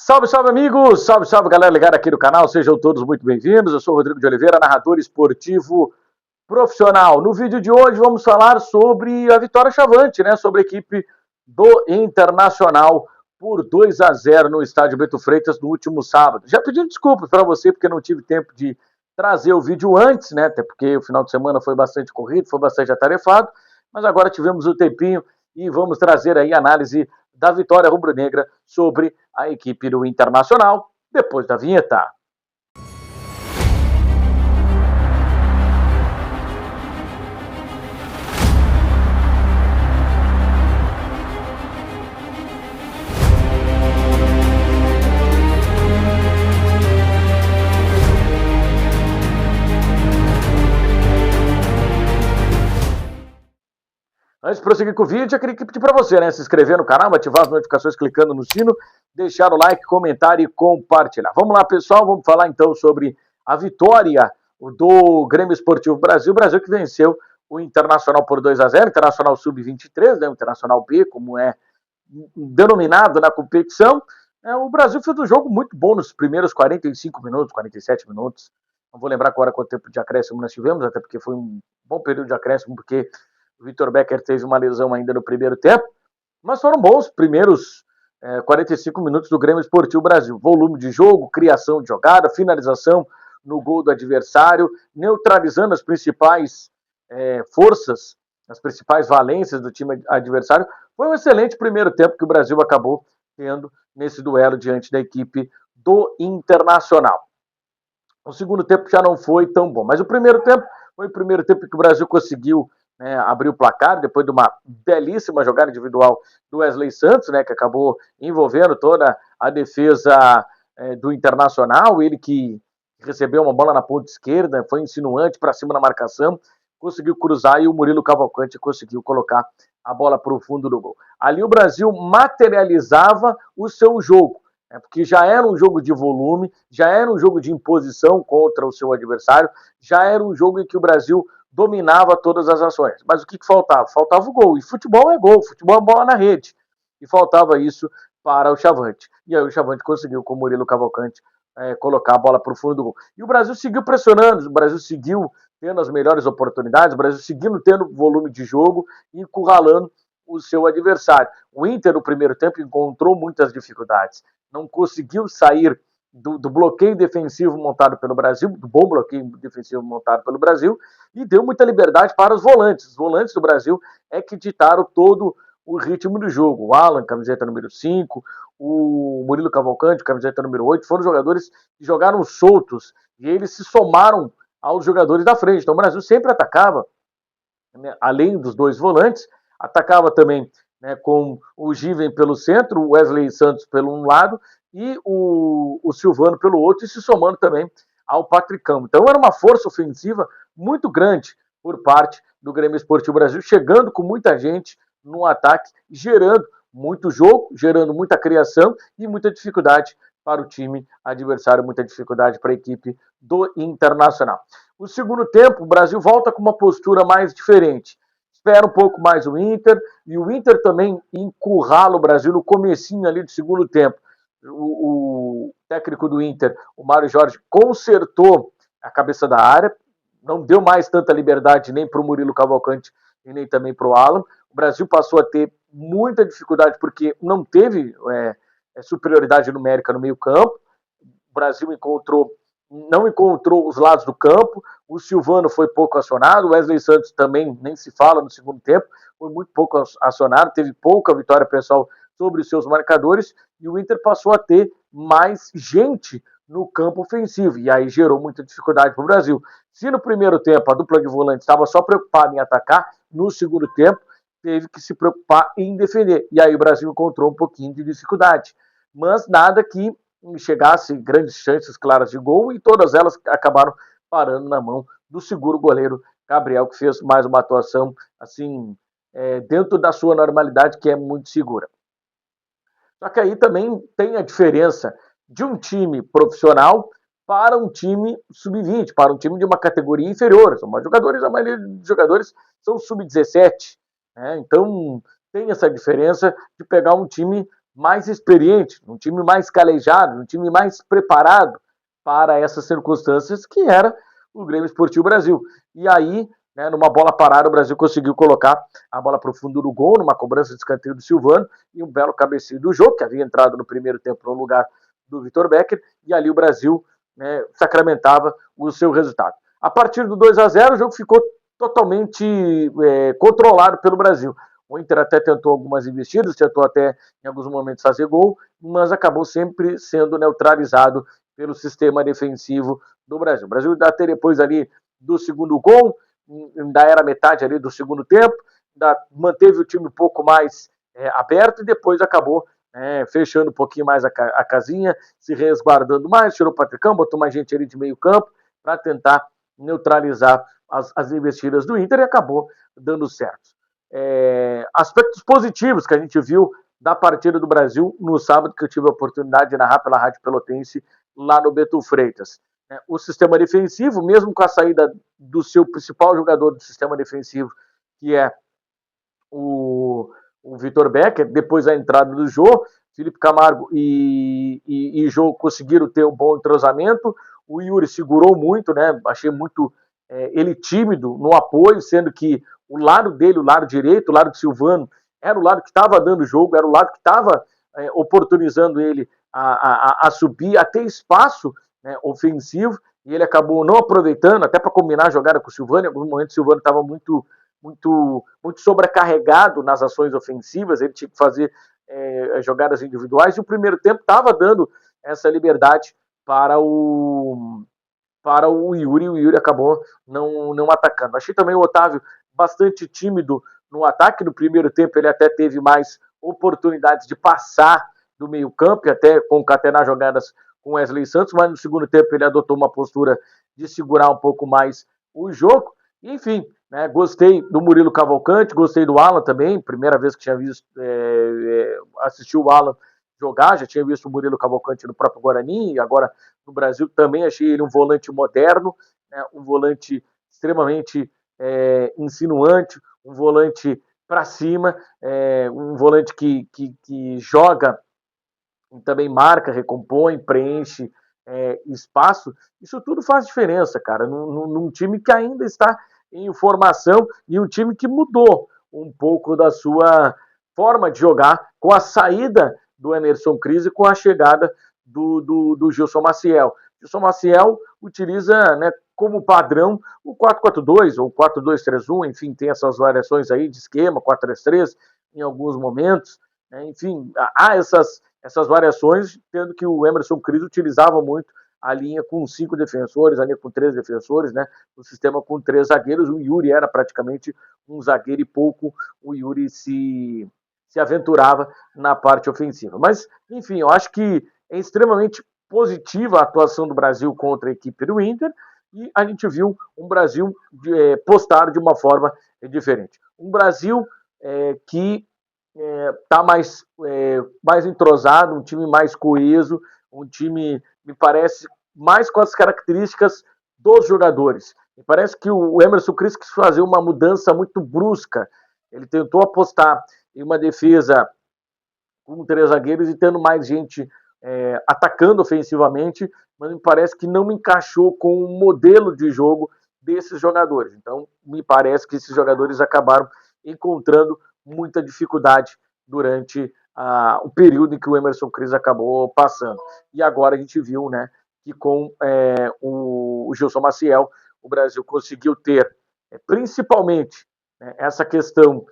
Salve, salve, amigos! Salve, salve, galera ligada aqui no canal. Sejam todos muito bem-vindos. Eu sou o Rodrigo de Oliveira, narrador esportivo profissional. No vídeo de hoje vamos falar sobre a vitória chavante, né? Sobre a equipe do Internacional por 2-0 no estádio Bento Freitas no último sábado. Já pedi desculpas para você porque não tive tempo de trazer o vídeo antes, né? Até porque o final de semana foi bastante corrido, foi bastante atarefado, mas agora tivemos o tempinho e vamos trazer aí a análise da vitória rubro-negra sobre a equipe do Internacional, depois da vinheta. Antes de prosseguir com o vídeo, eu queria pedir para você, né? Se inscrever no canal, ativar as notificações clicando no sino, deixar o like, comentar e compartilhar. Vamos lá, pessoal, vamos falar então sobre a vitória do Grêmio Esportivo Brasil. O Brasil que venceu o Internacional por 2-0, Internacional Sub-23, né? O Internacional B, como é denominado na competição. O Brasil fez um jogo muito bom nos primeiros 45 minutos, 47 minutos. Não vou lembrar agora quanto tempo de acréscimo nós tivemos, até porque foi um bom período de acréscimo, porque o Vitor Becker teve uma lesão ainda no primeiro tempo, mas foram bons primeiros 45 minutos do Grêmio Esportivo Brasil. Volume de jogo, criação de jogada, finalização no gol do adversário, neutralizando as principais forças, as principais valências do time adversário. Foi um excelente primeiro tempo que o Brasil acabou tendo nesse duelo diante da equipe do Internacional. O segundo tempo já não foi tão bom, mas o primeiro tempo foi o primeiro tempo que o Brasil conseguiu abrir o placar, depois de uma belíssima jogada individual do Wesley Santos, né, que acabou envolvendo toda a defesa do Internacional, ele que recebeu uma bola na ponta esquerda, foi insinuante para cima na marcação, conseguiu cruzar e o Murilo Cavalcante conseguiu colocar a bola para o fundo do gol. Ali o Brasil materializava o seu jogo, porque já era um jogo de volume, já era um jogo de imposição contra o seu adversário, já era um jogo em que o Brasil dominava todas as ações. Mas o que faltava? Faltava o gol. E futebol é gol, futebol é bola na rede. E faltava isso para o Chavante. E aí o Chavante conseguiu, com o Murilo Cavalcante, colocar a bola para o fundo do gol. E o Brasil seguiu pressionando, o Brasil seguiu tendo as melhores oportunidades, o Brasil seguindo tendo volume de jogo e encurralando o seu adversário. O Inter, no primeiro tempo, encontrou muitas dificuldades. Não conseguiu sair do bloqueio defensivo montado pelo Brasil, do bom bloqueio defensivo montado pelo Brasil, e deu muita liberdade para os volantes. Os volantes do Brasil é que ditaram todo o ritmo do jogo. O Alan, camiseta número 5, o Murilo Cavalcante, camiseta número 8, foram jogadores que jogaram soltos, e eles se somaram aos jogadores da frente. Então o Brasil sempre atacava, né, além dos dois volantes, atacava também, né, com o Given pelo centro, o Wesley Santos pelo um lado, e o Silvano pelo outro, e se somando também ao Patricão. Então era uma força ofensiva muito grande por parte do Grêmio Esportivo Brasil, chegando com muita gente no ataque, gerando muito jogo, gerando muita criação e muita dificuldade para o time adversário, muita dificuldade para a equipe do Internacional. No segundo tempo, o Brasil volta com uma postura mais diferente. Espera um pouco mais o Inter, e o Inter também encurrala o Brasil no comecinho ali do segundo tempo. O técnico do Inter, o Mário Jorge, consertou a cabeça da área, não deu mais tanta liberdade nem para o Murilo Cavalcante e nem também para o Alan. O Brasil passou a ter muita dificuldade porque não teve superioridade numérica no meio campo. O Brasil não encontrou os lados do campo, o Silvano foi pouco acionado, o Wesley Santos também nem se fala no segundo tempo, foi muito pouco acionado, teve pouca vitória pessoal sobre os seus marcadores, e o Inter passou a ter mais gente no campo ofensivo, e aí gerou muita dificuldade para o Brasil. Se no primeiro tempo a dupla de volante estava só preocupada em atacar, no segundo tempo teve que se preocupar em defender, e aí o Brasil encontrou um pouquinho de dificuldade, mas nada que chegasse grandes chances claras de gol, e todas elas acabaram parando na mão do seguro goleiro Gabriel, que fez mais uma atuação assim dentro da sua normalidade, que é muito segura. Só que aí também tem a diferença de um time profissional para um time sub-20, para um time de uma categoria inferior. São mais jogadores, a maioria dos jogadores são sub-17. Então tem essa diferença de pegar um time mais experiente, um time mais calejado, um time mais preparado para essas circunstâncias, que era o Grêmio Esportivo Brasil. E aí, né, numa bola parada, o Brasil conseguiu colocar a bola para o fundo do gol, numa cobrança de escanteio do Silvano, e um belo cabeceio do jogo, que havia entrado no primeiro tempo no lugar do Vitor Becker, e ali o Brasil, né, sacramentava o seu resultado. A partir do 2-0, o jogo ficou totalmente controlado pelo Brasil. O Inter até tentou algumas investidas, tentou até em alguns momentos fazer gol, mas acabou sempre sendo neutralizado pelo sistema defensivo do Brasil. O Brasil até depois ali do segundo gol, ainda era metade ali do segundo tempo, ainda manteve o time um pouco mais aberto e depois acabou fechando um pouquinho mais a casinha, se resguardando mais, tirou o Patricão, botou mais gente ali de meio campo para tentar neutralizar as investidas do Inter e acabou dando certo. Aspectos positivos que a gente viu da partida do Brasil no sábado, que eu tive a oportunidade de narrar pela Rádio Pelotense lá no Beto Freitas. O sistema defensivo, mesmo com a saída do seu principal jogador do sistema defensivo, que é o Vitor Becker, depois da entrada do Jô, Felipe Camargo e Jô conseguiram ter um bom entrosamento. O Yuri segurou muito, né? Achei muito ele tímido no apoio, sendo que o lado dele, o lado direito, o lado do Silvano, era o lado que estava dando jogo, era o lado que estava oportunizando ele a subir, a ter espaço, né, ofensivo, e ele acabou não aproveitando, até para combinar a jogada com o Silvano. Em alguns momentos o Silvano estava muito sobrecarregado nas ações ofensivas, ele tinha que fazer jogadas individuais, e o primeiro tempo estava dando essa liberdade para o Yuri, o Yuri acabou não atacando. Achei também o Otávio bastante tímido no ataque. No primeiro tempo ele até teve mais oportunidades de passar do meio campo e até concatenar jogadas com Wesley Santos, mas no segundo tempo ele adotou uma postura de segurar um pouco mais o jogo. Enfim, né, gostei do Murilo Cavalcante, gostei do Alan também, primeira vez que tinha visto, assisti o Alan jogar, já tinha visto o Murilo Cavalcante no próprio Guarani, e agora no Brasil também achei ele um volante moderno, né, um volante extremamente insinuante, um volante para cima, um volante que joga, também marca, recompõe, preenche espaço. Isso tudo faz diferença, cara, num time que ainda está em formação e um time que mudou um pouco da sua forma de jogar com a saída do Emerson Crise e com a chegada do Gilson Maciel. Gilson Maciel utiliza, né, como padrão o 4-4-2 ou 4-2-3-1, enfim, tem essas variações aí de esquema, 4-3-3 em alguns momentos, né, enfim, há essas variações, tendo que o Emerson Crise utilizava muito a linha com 5 defensores, a linha com 3 defensores, né, o sistema com 3 zagueiros. O Yuri era praticamente um zagueiro e pouco o Yuri se aventurava na parte ofensiva. Mas, enfim, eu acho que é extremamente positiva a atuação do Brasil contra a equipe do Inter, e a gente viu um Brasil postar de uma forma diferente. Um Brasil que está mais entrosado, um time mais coeso, um time, me parece, mais com as características dos jogadores. Me parece que o Emerson Cris quis fazer uma mudança muito brusca. Ele tentou apostar em uma defesa com 3 zagueiros e tendo mais gente atacando ofensivamente, mas me parece que não encaixou com o modelo de jogo desses jogadores. Então, me parece que esses jogadores acabaram encontrando muita dificuldade durante o período em que o Emerson Cris acabou passando. E agora a gente viu, né, que com o Gilson Maciel, o Brasil conseguiu ter, principalmente, essa questão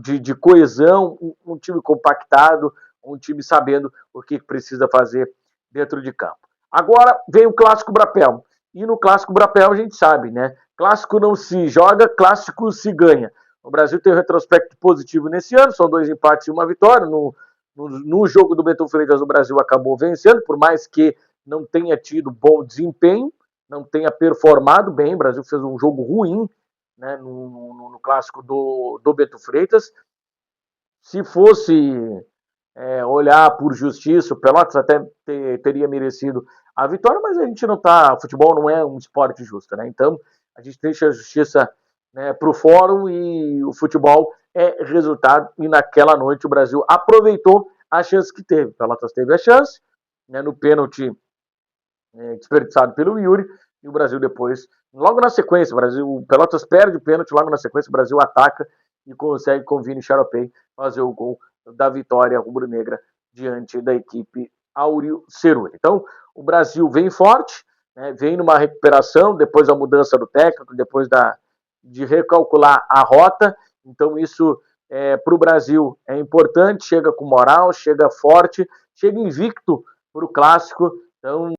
de coesão, um time compactado, um time sabendo o que precisa fazer dentro de campo. Agora vem o Clássico Brapel. E no Clássico Brapel a gente sabe, né? Clássico não se joga, clássico se ganha. O Brasil tem um retrospecto positivo nesse ano, são 2 empates e 1 vitória. No jogo do Beto Freitas, o Brasil acabou vencendo, por mais que não tenha tido bom desempenho, não tenha performado bem. O Brasil fez um jogo ruim, né, no clássico do Beto Freitas. Se fosse olhar por justiça, o Pelotas até teria merecido a vitória, mas a gente não tá. Futebol não é um esporte justo, né? Então a gente deixa a justiça, né, para o fórum, e o futebol é resultado, e naquela noite o Brasil aproveitou a chance que teve. O Pelotas teve a chance, né, no pênalti desperdiçado pelo Yuri, e o Brasil depois, logo na sequência, o Pelotas perde o pênalti, logo na sequência o Brasil ataca e consegue com o Vini Charopei fazer o gol da vitória rubro-negra diante da equipe Áureo Cerulli. Então, o Brasil vem forte, né, vem numa recuperação depois da mudança do técnico, depois de recalcular a rota. Então, isso para o Brasil é importante, chega com moral, chega forte, chega invicto para o clássico. Então,